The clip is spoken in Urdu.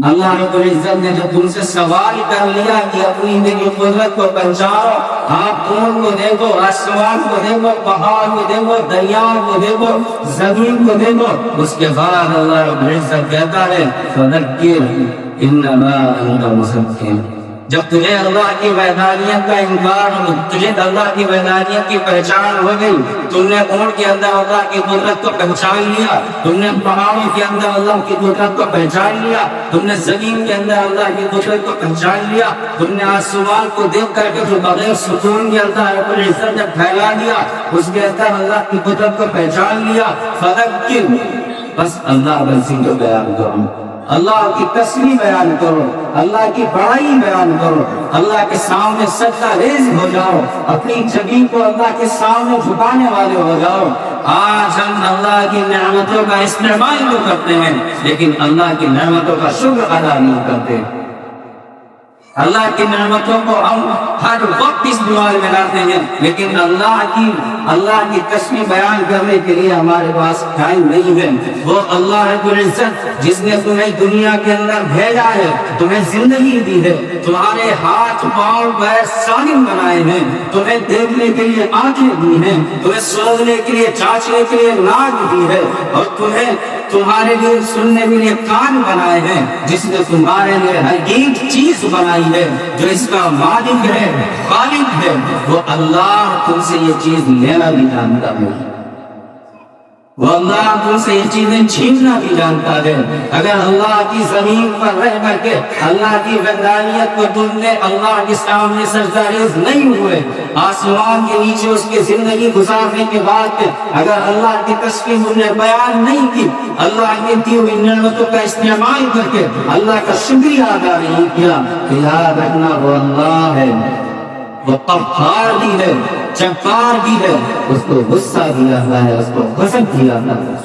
اللہ رب العزت نے جو تم سے سوال کر لیا کہ اپنی میری قدرت کو پہچانو، آپ خون کو دیکھو، آسمان کو دیکھو، پہاڑ کو دیکھو، دریا کو دیکھو، زمین کو دیکھو، اس کے بعد اللہ رب العزت کہتا ہے فذکر انما انت مذکر۔ جب تجھے اللہ کی وحدانیت کا انکار ہو، تجھے اللہ کی وحدانیت کی پہچان ہو گئی، تم نے اونٹ کے اندر اللہ کی قدرت کو پہچان لیا، تم نے پہاڑوں کے اندر اللہ کی قدرت کو پہچان لیا، تم نے زمین کے اندر اللہ کی قدرت کو پہچان لیا، تم نے آسمان کو دیکھ کر کے جو بغیر سکون کے اندر رب العزت نے پھیلا دیا، اس کے اندر اللہ کی قدرت کو پہچان لیا، فذکر، بس اللہ بنسی کو بیان کرو، اللہ کی تسبیح بیان کرو، اللہ کی بڑائی بیان کرو، اللہ کے سامنے سجدہ ریز ہو جاؤ، اپنی جبین کو اللہ کے سامنے جھکانے والے ہو جاؤ۔ آج ہم اللہ کی نعمتوں کا استعمال تو کرتے ہیں لیکن اللہ کی نعمتوں کا شکر ادا نہیں کرتے۔ اللہ کی نعمتوں کو ہم ہر وقت استعمال میں لاتے ہیں لیکن اللہ کی تسبیح بیان کرنے کے لیے ہمارے پاس ٹائم نہیں ہے۔ وہ اللہ رب العزت جس نے تمہیں دنیا کے اندر بھیجا ہے، تمہیں زندگی دی ہے، تمہارے ہاتھ پاؤں پیر سالم بنائے ہیں، تمہیں دیکھنے کے لیے آنکھیں دی ہیں، تمہیں سونگنے کے لیے چاچنے کے لیے ناک دی ہے، اور تمہارے لیے سننے کے لیے کان بنائے ہیں، جس نے تمہارے لیے ہر ایک چیز بنائی ہے، جو اس کا مالک ہے، خالق ہے، وہ اللہ تم سے یہ چیز لینا بھی جانتا ہے، وہ اللہ تم سے یہ چیزیں چھیننا بھی جانتا ہے۔ اگر اللہ کی زمین پر رہ کر کے اللہ کی وحدانیت کو تم نے اللہ کے سامنے سجدہ ریز نہیں ہوئے، آسمان کے نیچے اس کی زندگی گزارنے کے بعد اگر اللہ کی تسبیح تم نے بیان نہیں کی، اللہ کی دی ہوئی نعمتوں کا استعمال کر کے اللہ کا شکریہ ادا نہیں کیا، تو یاد رکھنا وہ اللہ ہے، وہ قہار بھی ہے، جبار بھی ہے، اس کو غصہ بھی آتا ہے، اس کو غضب بھی آتا ہے۔